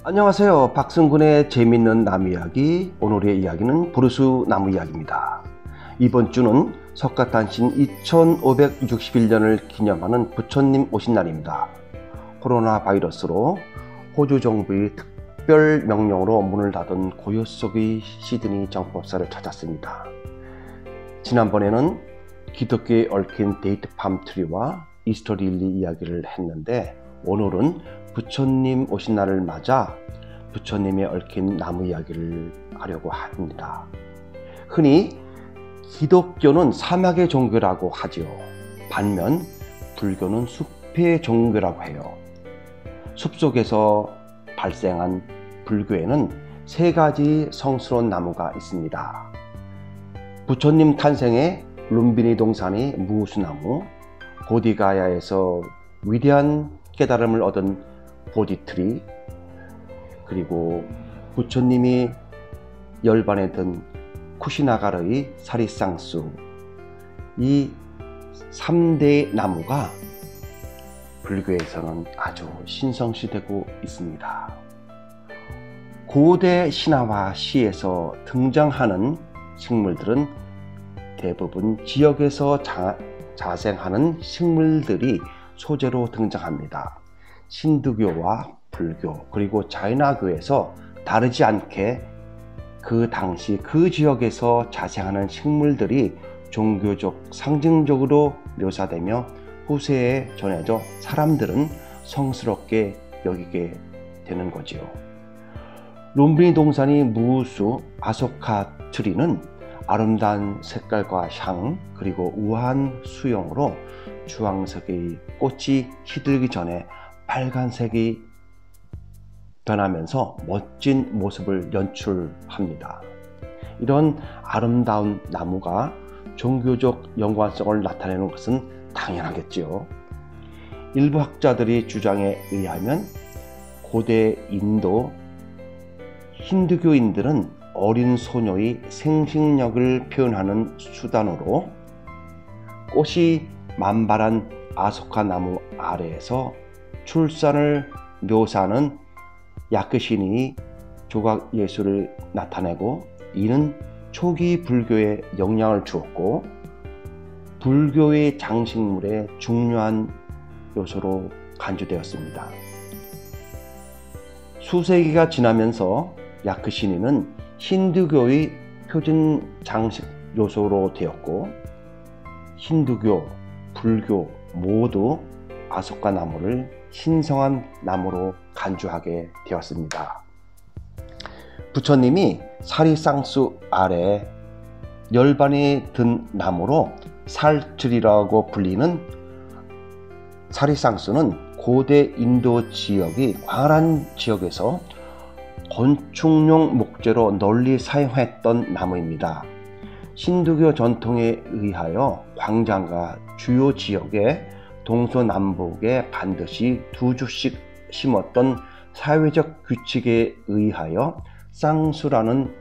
안녕하세요. 박승근의 재미있는 나무 이야기. 오늘의 이야기는 부르스 나무 이야기입니다. 이번 주는 석가탄신 2561년을 기념하는 부처님 오신 날입니다. 코로나 바이러스로 호주 정부의 특별 명령으로 문을 닫은 고요 속의 시드니 정법사를 찾았습니다. 지난번에는 기독교에 얽힌 데이트 팜트리와 이스터 릴리 이야기를 했는데, 오늘은 부처님 오신 날을 맞아 부처님에 얽힌 나무 이야기를 하려고 합니다. 흔히 기독교는 사막의 종교라고 하지요. 반면 불교는 숲의 종교라고 해요. 숲속에서 발생한 불교에는 세 가지 성스러운 나무가 있습니다. 부처님 탄생의 룸비니 동산의 무수나무, 보디가야에서 위대한 깨달음을 얻은 보디트리, 그리고 부처님이 열반에 든 쿠시나가르의 사리쌍수, 이 3대 나무가 불교에서는 아주 신성시되고 있습니다. 고대 신화와 시에서 등장하는 식물들은 대부분 지역에서 자생하는 식물들이 소재로 등장합니다. 신두교와 불교 그리고 자이나교에서 다르지 않게 그 당시 그 지역에서 자생하는 식물들이 종교적 상징적으로 묘사되며 후세에 전해져 사람들은 성스럽게 여기게 되는 거지요. 룸비니 동산의 무수 아소카 트리는 아름다운 색깔과 향 그리고 우아한 수영으로 주황색의 꽃이 시들기 전에 빨간색이 변하면서 멋진 모습을 연출합니다. 이런 아름다운 나무가 종교적 연관성을 나타내는 것은 당연하겠지요. 일부 학자들의 주장에 의하면 고대 인도 힌두교인들은 어린 소녀의 생식력을 표현하는 수단으로 꽃이 만발한 아소카 나무 아래에서 출산을 묘사하는 야크시니 조각 예술을 나타내고, 이는 초기 불교에 영향을 주었고 불교의 장식물의 중요한 요소로 간주되었습니다. 수세기가 지나면서 야크시니는 힌두교의 표준 장식 요소로 되었고, 힌두교, 불교 모두 아소카 나무를 신성한 나무로 간주하게 되었습니다. 부처님이 사리쌍수 아래 열반이 든 나무로 살츠리라고 불리는 사리쌍수는 고대 인도 지역의 광활한 지역에서 건축용 목재로 널리 사용했던 나무입니다. 힌두교 전통에 의하여 광장과 주요 지역에 동서남북에 반드시 2주씩 심었던 사회적 규칙에 의하여 쌍수라는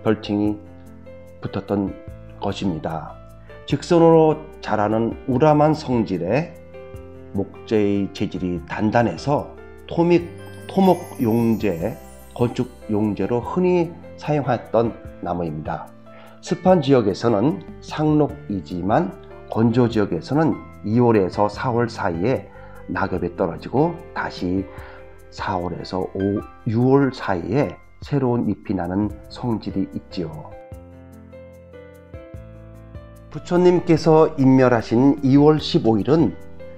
별칭이 붙었던 것입니다. 직선으로 자라는 우람한 성질의 목재의 재질이 단단해서 토목 용재, 건축 용재로 흔히 사용했던 나무입니다. 습한 지역에서는 상록이지만 건조 지역에서는 2월에서 4월 사이에 낙엽이 떨어지고 다시 4월에서 6월 사이에 새로운 잎이 나는 성질이 있지요. 부처님께서 인멸하신 2월 15일은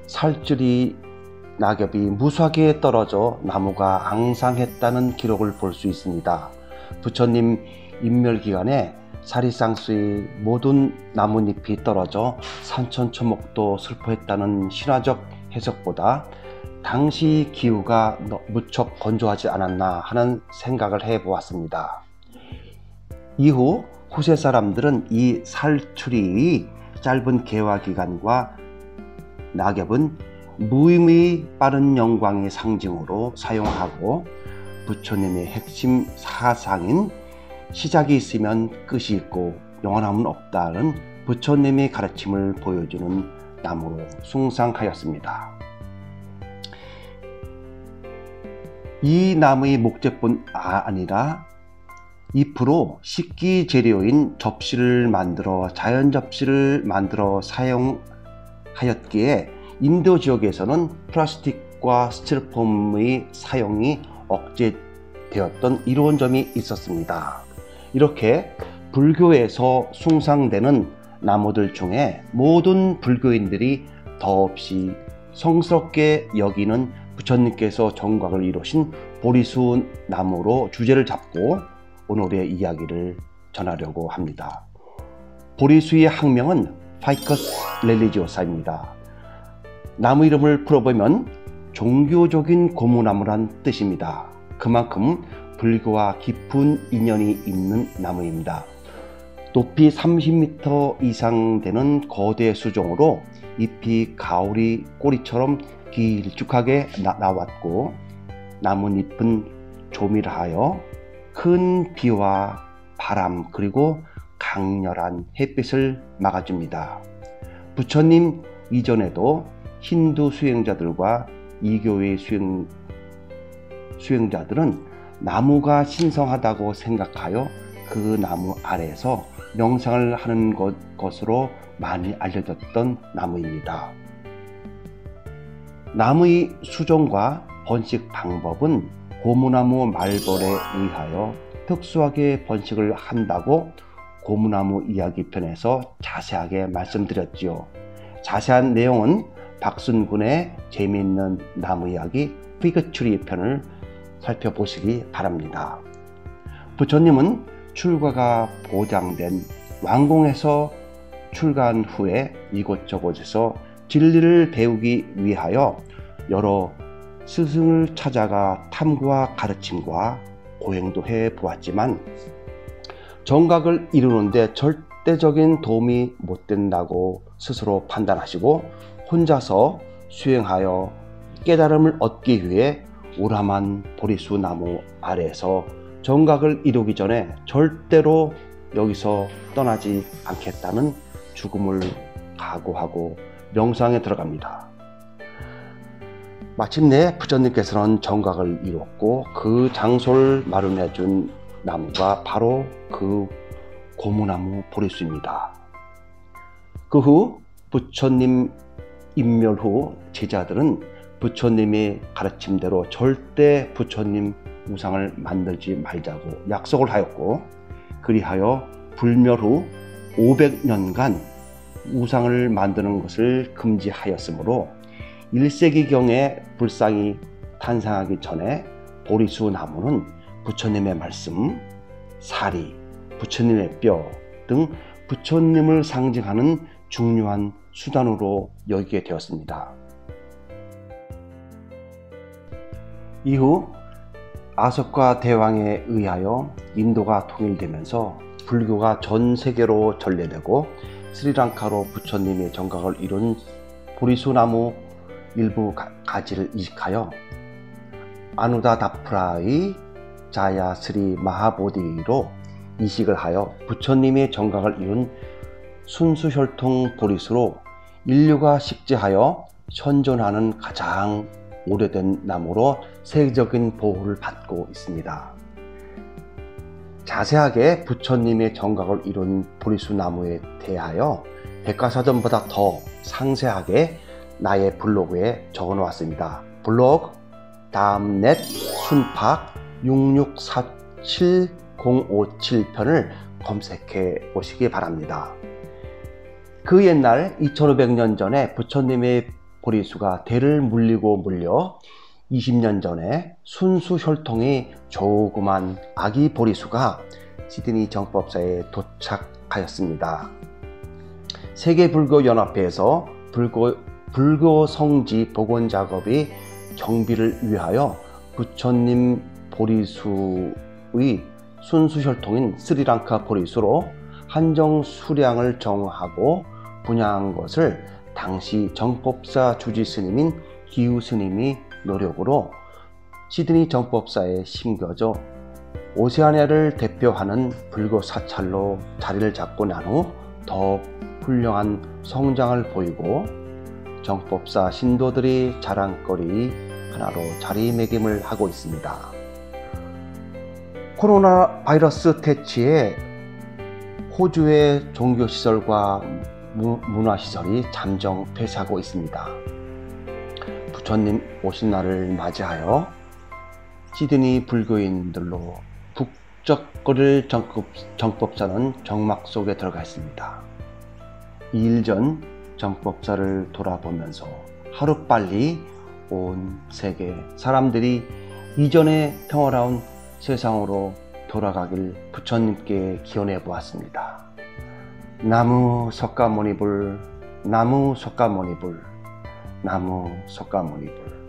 살찌리 낙엽이 무수하게 떨어져 나무가 앙상했다는 기록을 볼 수 있습니다. 부처님 인멸 기간에 사리쌍수의 모든 나뭇잎이 떨어져 산천초목도 슬퍼했다는 신화적 해석보다 당시 기후가 무척 건조하지 않았나 하는 생각을 해보았습니다. 이후 후세 사람들은 이 살추리의 짧은 개화 기간과 낙엽은 무의미히 빠른 영광의 상징으로 사용하고, 부처님의 핵심 사상인 시작이 있으면 끝이 있고 영원함은 없다는 부처님의 가르침을 보여주는 나무로 숭상하였습니다. 이 나무의 목재뿐 아니라 잎으로 식기 재료인 접시를 만들어 자연 접시를 만들어 사용하였기에 인도 지역에서는 플라스틱과 스티로폼의 사용이 억제되었던 이로운 점이 있었습니다. 이렇게 불교에서 숭상되는 나무들 중에 모든 불교인들이 더없이 성스럽게 여기는 부처님께서 정각을 이루신 보리수 나무로 주제를 잡고 오늘의 이야기를 전하려고 합니다. 보리수의 학명은 파이커스 렐리지오사입니다. 나무 이름을 풀어보면 종교적인 고무나무란 뜻입니다. 그만큼 불교와 깊은 인연이 있는 나무입니다. 높이 30m 이상 되는 거대 수종으로 잎이 가오리 꼬리처럼 길쭉하게 나왔고 나뭇잎은 조밀하여 큰 비와 바람 그리고 강렬한 햇빛을 막아줍니다. 부처님 이전에도 힌두 수행자들과 이교의 수행자들은 나무가 신성하다고 생각하여 그 나무 아래에서 명상을 하는 것으로 많이 알려졌던 나무입니다. 나무의 수종과 번식 방법은 고무나무 말벌에 의하여 특수하게 번식을 한다고 고무나무 이야기 편에서 자세하게 말씀드렸지요. 자세한 내용은 박순근의 재미있는 나무 이야기 피그트리 편을 살펴보시기 바랍니다. 부처님은 출가가 보장된 왕궁에서 출가한 후에 이곳저곳에서 진리를 배우기 위하여 여러 스승을 찾아가 탐구와 가르침과 고행도 해 보았지만 정각을 이루는데 절대적인 도움이 못 된다고 스스로 판단하시고 혼자서 수행하여 깨달음을 얻기 위해 오라만 보리수 나무 아래에서 정각을 이루기 전에 절대로 여기서 떠나지 않겠다는 죽음을 각오하고 명상에 들어갑니다. 마침내 부처님께서는 정각을 이뤘고 그 장소를 마련해 준 나무가 바로 그 고무나무 보리수입니다. 그 후 부처님 인멸 후 제자들은 부처님의 가르침대로 절대 부처님 우상을 만들지 말자고 약속을 하였고 그리하여 불멸 후 500년간 우상을 만드는 것을 금지하였으므로 1세기경에 불상이 탄생하기 전에 보리수 나무는 부처님의 말씀, 사리, 부처님의 뼈 등 부처님을 상징하는 중요한 수단으로 여기게 되었습니다. 이후 아석과 대왕에 의하여 인도가 통일되면서 불교가 전 세계로 전래되고 스리랑카로 부처님의 정각을 이룬 보리수 나무 일부 가지를 이식하여 아누다다프라의 자야 스리 마하보디로 이식을 하여 부처님의 정각을 이룬 순수혈통 보리수로 인류가 식재하여 현존하는 가장 오래된 나무로 세계적인 보호를 받고 있습니다. 자세하게 부처님의 정각을 이룬 보리수 나무에 대하여 백과사전보다 더 상세하게 나의 블로그에 적어 놓았습니다. 블로그 다음넷 순팍 6647057편을 검색해 보시기 바랍니다. 그 옛날 2500년 전에 부처님의 보리수가 대를 물리고 물려 20년 전에 순수 혈통의 조그만 아기 보리수가 시드니 정법사에 도착하였습니다. 세계불교연합회에서 불교 성지 복원 작업의 정비를 위하여 부처님 보리수의 순수 혈통인 스리랑카 보리수로 한정 수량을 정하고 분양한 것을 당시 정법사 주지 스님인 기우 스님이 노력으로 시드니 정법사에 심겨져 오세아니아를 대표하는 불교 사찰로 자리를 잡고 난 후 더 훌륭한 성장을 보이고 정법사 신도들이 자랑거리 하나로 자리매김을 하고 있습니다. 코로나 바이러스 퇴치에 호주의 종교시설과 문화시설이 잠정 폐쇄하고 있습니다. 부처님 오신 날을 맞이하여 시드니 불교인들로 북적거릴 정법사는 정막 속에 들어가 있습니다. 2일 전 정법사를 돌아보면서 하루빨리 온 세계 사람들이 이전의 평화로운 세상으로 돌아가길 부처님께 기원해 보았습니다. 나무 석가모니불, 나무 석가모니불, 나무 석가모니불.